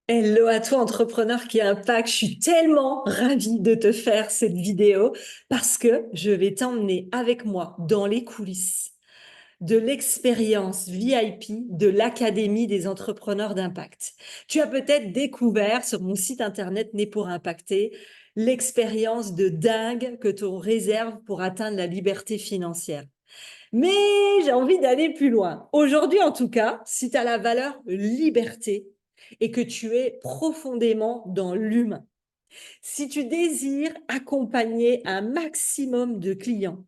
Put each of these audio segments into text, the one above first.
Hello à toi, entrepreneur qui impacte. Je suis tellement ravie de te faire cette vidéo parce que je vais t'emmener avec moi dans les coulisses de l'expérience VIP de l'Académie des entrepreneurs d'impact. Tu as peut-être découvert sur mon site internet Né pour impacter l'expérience de dingue que t'on réserve pour atteindre la liberté financière. Mais j'ai envie d'aller plus loin. Aujourd'hui, en tout cas, si tu as la valeur liberté et que tu es profondément dans l'humain, si tu désires accompagner un maximum de clients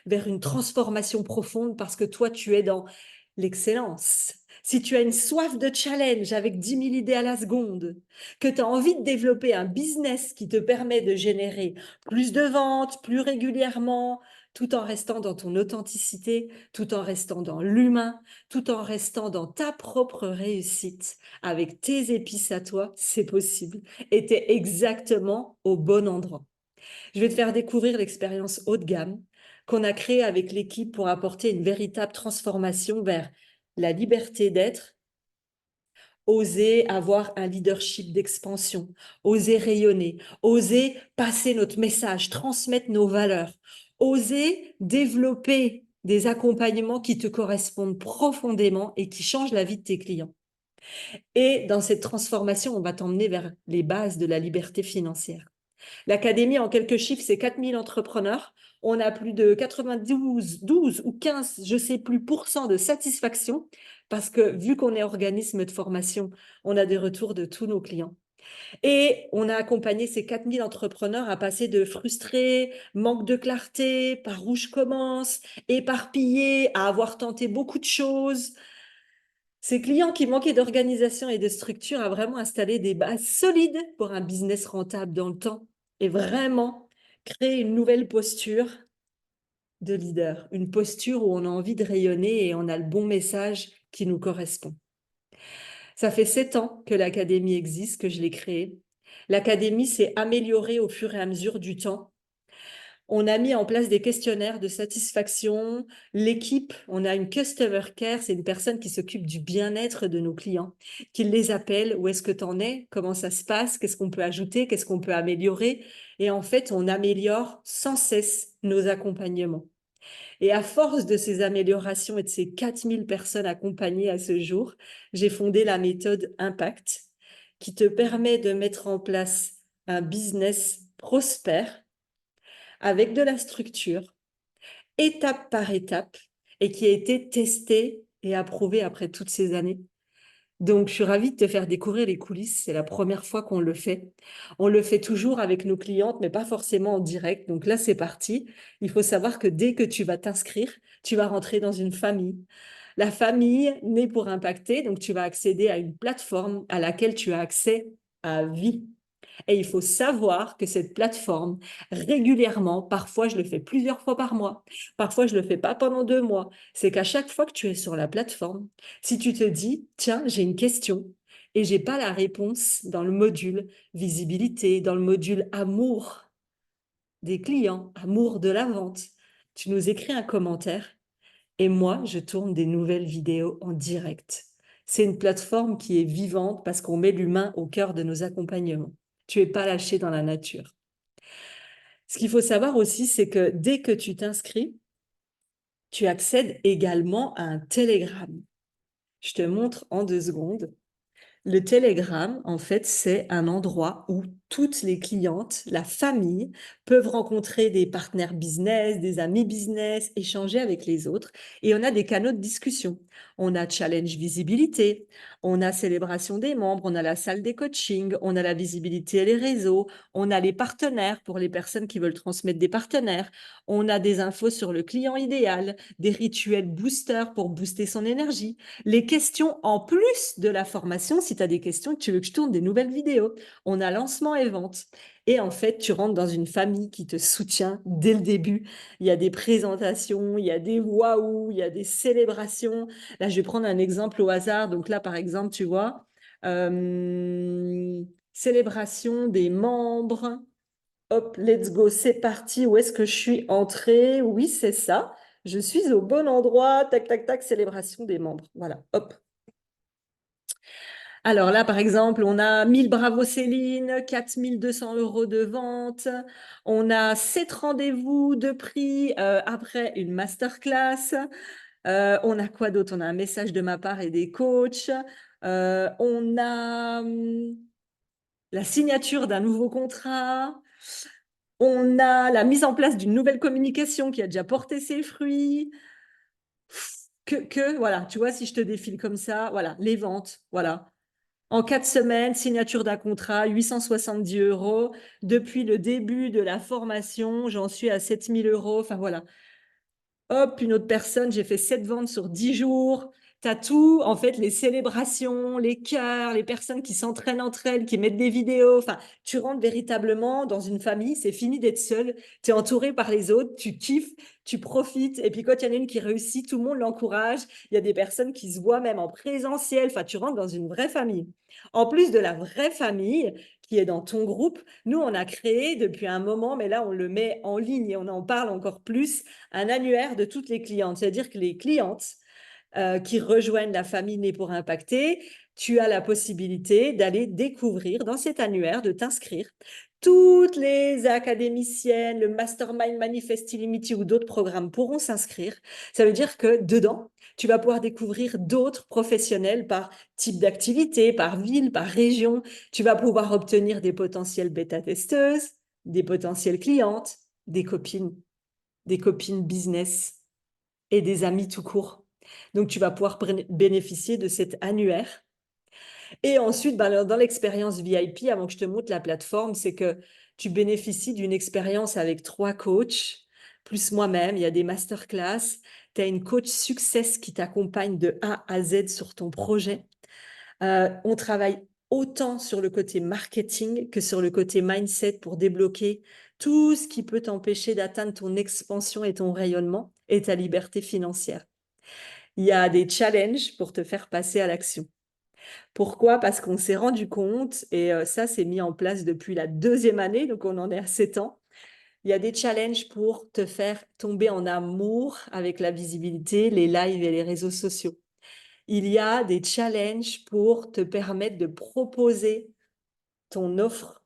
vers une transformation profonde parce que toi, tu es dans l'excellence, si tu as une soif de challenge avec 10 000 idées à la seconde, que tu as envie de développer un business qui te permet de générer plus de ventes, plus régulièrement, tout en restant dans ton authenticité, tout en restant dans l'humain, tout en restant dans ta propre réussite, avec tes épices à toi, c'est possible. Et tu es exactement au bon endroit. Je vais te faire découvrir l'expérience haut de gamme qu'on a créée avec l'équipe pour apporter une véritable transformation vers la liberté d'être, oser avoir un leadership d'expansion, oser rayonner, oser passer notre message, transmettre nos valeurs, oser développer des accompagnements qui te correspondent profondément et qui changent la vie de tes clients. Et dans cette transformation, on va t'emmener vers les bases de la liberté financière. L'Académie, en quelques chiffres, c'est 4 000 entrepreneurs. On a plus de 92, 12 ou 15, je ne sais plus, pourcents de satisfaction parce que vu qu'on est organisme de formation, on a des retours de tous nos clients. Et on a accompagné ces 4 000 entrepreneurs à passer de frustrés, manque de clarté, par où je commence, éparpillés, à avoir tenté beaucoup de choses. Ces clients qui manquaient d'organisation et de structure a vraiment installé des bases solides pour un business rentable dans le temps et vraiment créer une nouvelle posture de leader, une posture où on a envie de rayonner et on a le bon message qui nous correspond. Ça fait 7 ans que l'Académie existe, que je l'ai créée. L'Académie s'est améliorée au fur et à mesure du temps. On a mis en place des questionnaires de satisfaction. L'équipe, on a une customer care, c'est une personne qui s'occupe du bien-être de nos clients, qui les appelle, où est-ce que tu en es, comment ça se passe, qu'est-ce qu'on peut ajouter, qu'est-ce qu'on peut améliorer. Et en fait, on améliore sans cesse nos accompagnements. Et à force de ces améliorations et de ces 4 000 personnes accompagnées à ce jour, j'ai fondé la méthode Impact, qui te permet de mettre en place un business prospère avec de la structure, étape par étape, et qui a été testé et approuvé après toutes ces années. Donc, je suis ravie de te faire découvrir les coulisses. C'est la première fois qu'on le fait. On le fait toujours avec nos clientes, mais pas forcément en direct. Donc là, c'est parti. Il faut savoir que dès que tu vas t'inscrire, tu vas rentrer dans une famille. La famille naît pour impacter. Donc, tu vas accéder à une plateforme à laquelle tu as accès à vie. Et il faut savoir que cette plateforme, régulièrement, parfois je le fais plusieurs fois par mois, parfois je ne le fais pas pendant 2 mois, c'est qu'à chaque fois que tu es sur la plateforme, si tu te dis, tiens, j'ai une question et j'ai pas la réponse dans le module visibilité, dans le module amour des clients, amour de la vente, tu nous écris un commentaire et moi, je tourne des nouvelles vidéos en direct. C'est une plateforme qui est vivante parce qu'on met l'humain au cœur de nos accompagnements. Tu n'es pas lâché dans la nature. Ce qu'il faut savoir aussi, c'est que dès que tu t'inscris, tu accèdes également à un télégramme. Je te montre en 2 secondes. Le Telegram, en fait, c'est un endroit où toutes les clientes, la famille, peuvent rencontrer des partenaires business, des amis business, échanger avec les autres. Et on a des canaux de discussion. On a challenge visibilité, on a célébration des membres, on a la salle des coachings, on a la visibilité et les réseaux, on a les partenaires pour les personnes qui veulent transmettre des partenaires, on a des infos sur le client idéal, des rituels boosters pour booster son énergie, les questions en plus de la formation, si tu as des questions, que tu veux que je tourne des nouvelles vidéos. On a lancement et vente. Et en fait, tu rentres dans une famille qui te soutient dès le début. Il y a des présentations, il y a des waouh, il y a des célébrations. Là, je vais prendre un exemple au hasard. Donc là, par exemple, tu vois, célébration des membres. Hop, let's go, c'est parti. Où est-ce que je suis entrée? Oui, c'est ça. Je suis au bon endroit. Tac, tac, tac, célébration des membres. Voilà, hop. Alors là, par exemple, on a 1000 Bravo Céline, 4200 € de vente. On a 7 rendez-vous de prix après une masterclass. On a quoi d'autre? On a un message de ma part et des coachs. On a la signature d'un nouveau contrat. On a la mise en place d'une nouvelle communication qui a déjà porté ses fruits. Voilà, tu vois, si je te défile comme ça, voilà, les ventes, voilà. En 4 semaines, signature d'un contrat, 870 €. Depuis le début de la formation, j'en suis à 7 000 €. Enfin voilà, hop, une autre personne, j'ai fait 7 ventes sur 10 jours. Tu as tout, en fait, les célébrations, les cœurs, les personnes qui s'entraînent entre elles, qui mettent des vidéos. Enfin, tu rentres véritablement dans une famille, c'est fini d'être seul. Tu es entouré par les autres, tu kiffes, tu profites. Et puis quand il y en a une qui réussit, tout le monde l'encourage. Il y a des personnes qui se voient même en présentiel. Enfin, tu rentres dans une vraie famille. En plus de la vraie famille qui est dans ton groupe, nous, on a créé depuis un moment, mais là, on le met en ligne et on en parle encore plus, un annuaire de toutes les clientes. C'est-à-dire que les clientes qui rejoignent la famille Née pour Impacter, tu as la possibilité d'aller découvrir dans cet annuaire, de t'inscrire. Toutes les académiciennes, le Mastermind Manifest Illimity ou d'autres programmes pourront s'inscrire. Ça veut dire que dedans, tu vas pouvoir découvrir d'autres professionnels par type d'activité, par ville, par région. Tu vas pouvoir obtenir des potentielles bêta-testeuses, des potentielles clientes, des copines business et des amis tout court. Donc, tu vas pouvoir bénéficier de cet annuaire. Et ensuite, dans l'expérience VIP, avant que je te montre la plateforme, c'est que tu bénéficies d'une expérience avec 3 coachs, plus moi-même. Il y a des masterclass. Tu as une coach success qui t'accompagne de A à Z sur ton projet. On travaille autant sur le côté marketing que sur le côté mindset pour débloquer tout ce qui peut t'empêcher d'atteindre ton expansion et ton rayonnement et ta liberté financière. Il y a des challenges pour te faire passer à l'action. Pourquoi? Parce qu'on s'est rendu compte, et ça, c'est mis en place depuis la 2e année, donc on en est à 7 ans. Il y a des challenges pour te faire tomber en amour avec la visibilité, les lives et les réseaux sociaux. Il y a des challenges pour te permettre de proposer ton offre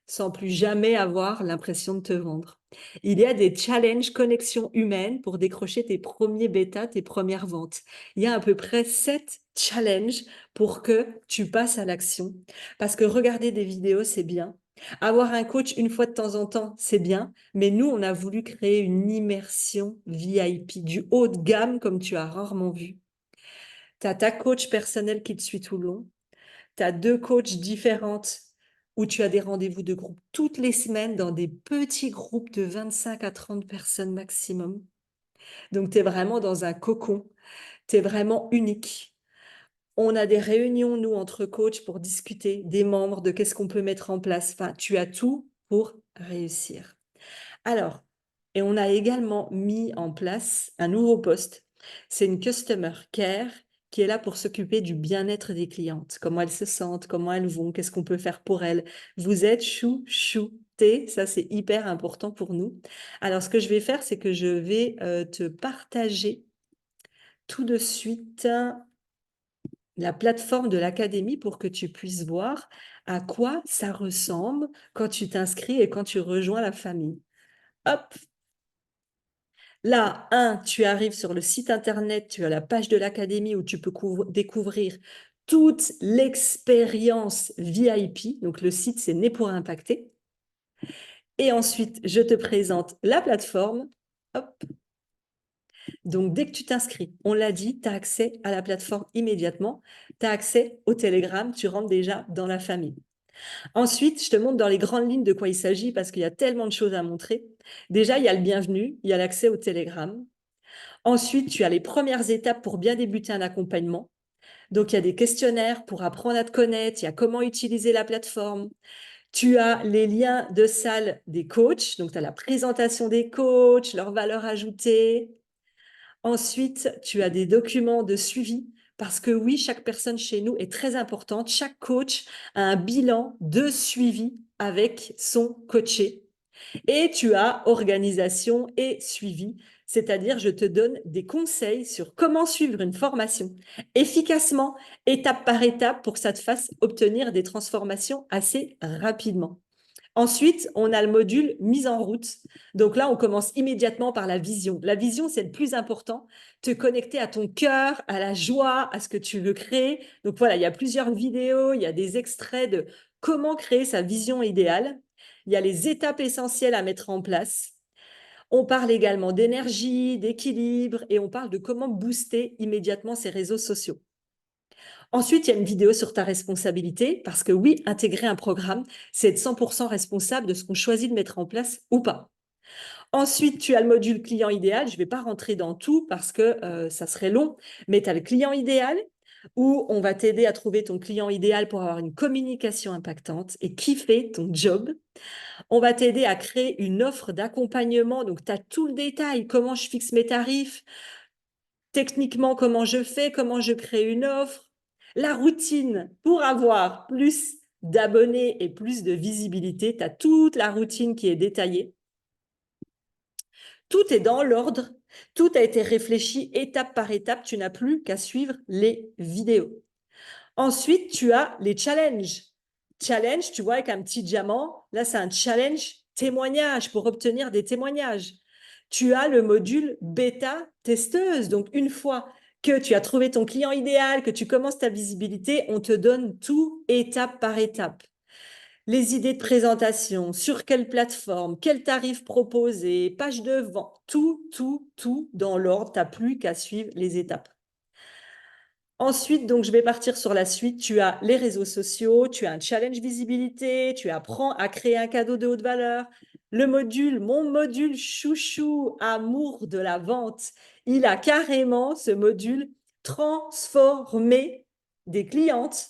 sans plus jamais avoir l'impression de te vendre. Il y a des challenges connexion humaine pour décrocher tes premiers bêtas, tes premières ventes. Il y a à peu près 7 challenges pour que tu passes à l'action. Parce que regarder des vidéos, c'est bien. Avoir un coach une fois de temps en temps, c'est bien. Mais nous, on a voulu créer une immersion VIP du haut de gamme comme tu as rarement vu. Tu as ta coach personnelle qui te suit tout le long. Tu as 2 coachs différentes où tu as des rendez-vous de groupe toutes les semaines dans des petits groupes de 25 à 30 personnes maximum. Donc, tu es vraiment dans un cocon. Tu es vraiment unique. On a des réunions, nous, entre coachs pour discuter des membres, de qu'est-ce qu'on peut mettre en place. Enfin, tu as tout pour réussir. Alors, et on a également mis en place un nouveau poste. C'est une Customer Care qui est là pour s'occuper du bien-être des clientes. Comment elles se sentent, comment elles vont, qu'est-ce qu'on peut faire pour elles. Vous êtes chouchoutés, ça c'est hyper important pour nous. Alors, ce que je vais faire, c'est que je vais te partager tout de suite la plateforme de l'académie pour que tu puisses voir à quoi ça ressemble quand tu t'inscris et quand tu rejoins la famille. Hop, là, tu arrives sur le site internet, tu as la page de l'académie où tu peux découvrir toute l'expérience VIP. Donc, le site, c'est Né pour Impacter. Et ensuite, je te présente la plateforme. Hop. Donc, dès que tu t'inscris, on l'a dit, tu as accès à la plateforme immédiatement. Tu as accès au Telegram, tu rentres déjà dans la famille. Ensuite, je te montre dans les grandes lignes de quoi il s'agit parce qu'il y a tellement de choses à montrer. Déjà, il y a le bienvenu, il y a l'accès au Telegram. Ensuite, tu as les premières étapes pour bien débuter un accompagnement. Donc, il y a des questionnaires pour apprendre à te connaître, il y a comment utiliser la plateforme. Tu as les liens de salle des coachs, donc tu as la présentation des coachs, leurs valeurs ajoutées. Ensuite, tu as des documents de suivi parce que oui, chaque personne chez nous est très importante. Chaque coach a un bilan de suivi avec son coaché. Et tu as organisation et suivi C'est-à-dire, je te donne des conseils sur comment suivre une formation efficacement, étape par étape, pour que ça te fasse obtenir des transformations assez rapidement. Ensuite, on a le module mise en route. Donc là, on commence immédiatement par la vision. La vision, c'est le plus important. Te connecter à ton cœur, à la joie, à ce que tu veux créer. Donc voilà, il y a plusieurs vidéos, il y a des extraits de comment créer sa vision idéale. Il y a les étapes essentielles à mettre en place. On parle également d'énergie, d'équilibre et on parle de comment booster immédiatement ses réseaux sociaux. Ensuite, il y a une vidéo sur ta responsabilité, parce que oui, intégrer un programme, c'est être 100% responsable de ce qu'on choisit de mettre en place ou pas. Ensuite, tu as le module client idéal. Je ne vais pas rentrer dans tout parce que ça serait long, mais tu as le client idéal où on va t'aider à trouver ton client idéal pour avoir une communication impactante et kiffer ton job. On va t'aider à créer une offre d'accompagnement. Donc, tu as tout le détail, comment je fixe mes tarifs, techniquement, comment je fais, comment je crée une offre, la routine pour avoir plus d'abonnés et plus de visibilité. Tu as toute la routine qui est détaillée. Tout est dans l'ordre. Tout a été réfléchi étape par étape. Tu n'as plus qu'à suivre les vidéos. Ensuite, tu as les challenges. Challenge, tu vois, avec un petit diamant. Là, c'est un challenge témoignage pour obtenir des témoignages. Tu as le module bêta testeuse. Donc, une fois que tu as trouvé ton client idéal, que tu commences ta visibilité, on te donne tout étape par étape. Les idées de présentation, sur quelle plateforme, quel tarif proposer, page de vente, tout dans l'ordre. Tu n'as plus qu'à suivre les étapes. Ensuite, donc, je vais partir sur la suite. Tu as les réseaux sociaux, tu as un challenge visibilité, tu apprends à créer un cadeau de haute valeur. Mon module chouchou, amour de la vente, il a carrément ce module transformer des clientes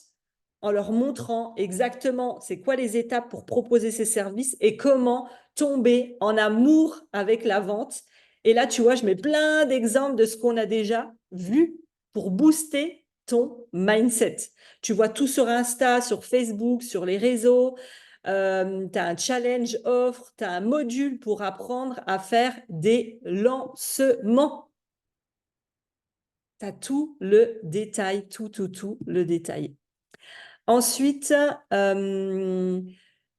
en leur montrant exactement c'est quoi les étapes pour proposer ces services et comment tomber en amour avec la vente. Et là, tu vois, je mets plein d'exemples de ce qu'on a déjà vu pour booster ton mindset. Tu vois tout sur Insta, sur Facebook, sur les réseaux. Tu as un challenge offre, tu as un module pour apprendre à faire des lancements. Tu as tout le détail, tout le détail. Ensuite,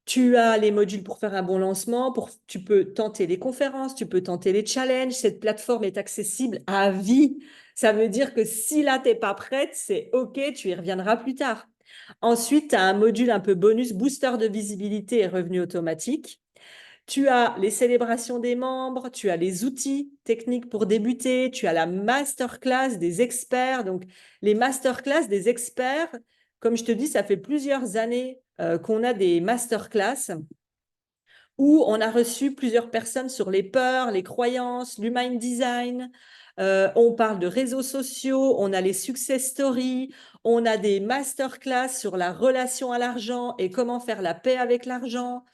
tu as les modules pour faire un bon lancement, tu peux tenter les conférences, tu peux tenter les challenges. Cette plateforme est accessible à vie. Ça veut dire que si là, tu n'es pas prête, c'est OK, tu y reviendras plus tard. Ensuite, tu as un module un peu bonus, booster de visibilité et revenu automatique. Tu as les célébrations des membres, tu as les outils techniques pour débuter, tu as la masterclass des experts. Donc, les masterclass des experts, comme je te dis, ça fait plusieurs années qu'on a des masterclass où on a reçu plusieurs personnes sur les peurs, les croyances, l'human design. On parle de réseaux sociaux, on a les success stories, on a des masterclass sur la relation à l'argent et comment faire la paix avec l'argent.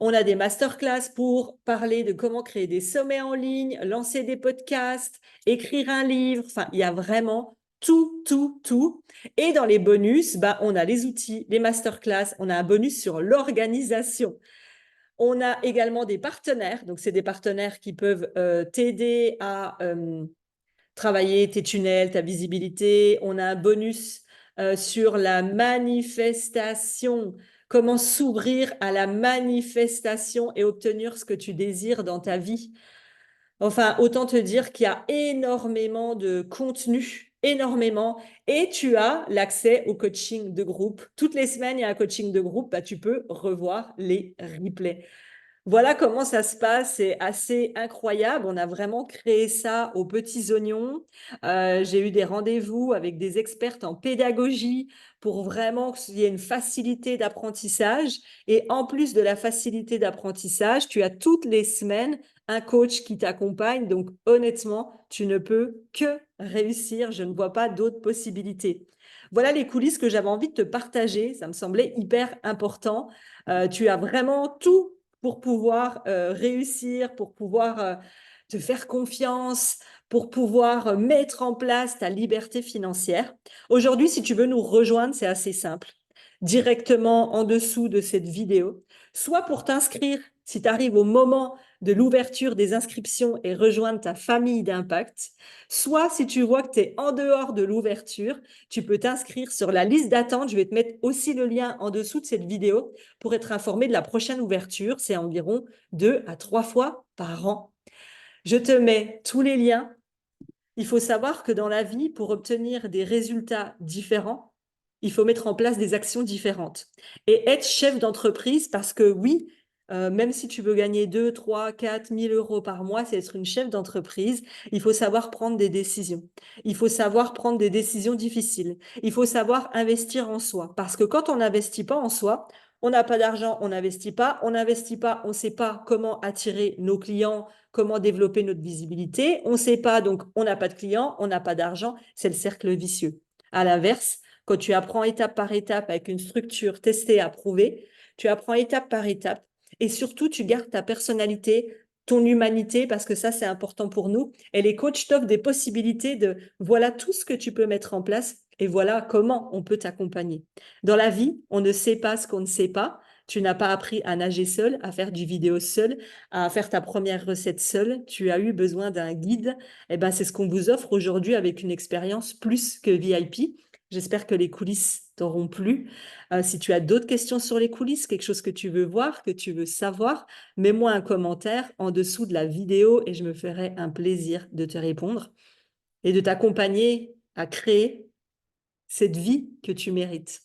On a des masterclass pour parler de comment créer des sommets en ligne, lancer des podcasts, écrire un livre. Enfin, il y a vraiment tout. Et dans les bonus, on a les outils, les masterclass, on a un bonus sur l'organisation. On a également des partenaires. Donc, c'est des partenaires qui peuvent t'aider à travailler tes tunnels, ta visibilité. On a un bonus sur la manifestation. Comment s'ouvrir à la manifestation et obtenir ce que tu désires dans ta vie. Enfin, autant te dire qu'il y a énormément de contenu, énormément. Et tu as l'accès au coaching de groupe. Toutes les semaines, il y a un coaching de groupe. Tu peux revoir les replays. Voilà comment ça se passe, c'est assez incroyable. On a vraiment créé ça aux petits oignons. J'ai eu des rendez-vous avec des expertes en pédagogie pour vraiment qu'il y ait une facilité d'apprentissage. Et en plus de la facilité d'apprentissage, tu as toutes les semaines un coach qui t'accompagne. Donc honnêtement, tu ne peux que réussir. Je ne vois pas d'autres possibilités. Voilà les coulisses que j'avais envie de te partager. Ça me semblait hyper important. Tu as vraiment tout pour pouvoir réussir, pour pouvoir te faire confiance, pour pouvoir mettre en place ta liberté financière. Aujourd'hui, si tu veux nous rejoindre, c'est assez simple. Directement en dessous de cette vidéo, soit pour t'inscrire si tu arrives au moment de l'ouverture des inscriptions et rejoindre ta famille d'impact, soit si tu vois que tu es en dehors de l'ouverture, tu peux t'inscrire sur la liste d'attente. Je vais te mettre aussi le lien en dessous de cette vidéo pour être informé de la prochaine ouverture. C'est environ 2 à 3 fois par an. Je te mets tous les liens. Il faut savoir que dans la vie, pour obtenir des résultats différents, il faut mettre en place des actions différentes. Et être chef d'entreprise, parce que oui, même si tu veux gagner 2, 3, 4 000 euros par mois, c'est être une chef d'entreprise, il faut savoir prendre des décisions. Il faut savoir prendre des décisions difficiles. Il faut savoir investir en soi. Parce que quand on n'investit pas en soi, on n'a pas d'argent, on n'investit pas. On n'investit pas, on ne sait pas comment attirer nos clients, comment développer notre visibilité. On ne sait pas, donc on n'a pas de clients, on n'a pas d'argent. C'est le cercle vicieux. À l'inverse, quand tu apprends étape par étape avec une structure testée, approuvée, tu apprends étape par étape et surtout, tu gardes ta personnalité, ton humanité, parce que ça, c'est important pour nous. Et les coachs t'offrent des possibilités de voilà tout ce que tu peux mettre en place et voilà comment on peut t'accompagner. Dans la vie, on ne sait pas ce qu'on ne sait pas. Tu n'as pas appris à nager seul, à faire du vidéo seul, à faire ta première recette seule. Tu as eu besoin d'un guide. Et ben, c'est ce qu'on vous offre aujourd'hui avec une expérience plus que VIP. J'espère que les coulisses t'auront plu. Si tu as d'autres questions sur les coulisses, quelque chose que tu veux voir, que tu veux savoir, mets-moi un commentaire en dessous de la vidéo et je me ferai un plaisir de te répondre et de t'accompagner à créer cette vie que tu mérites.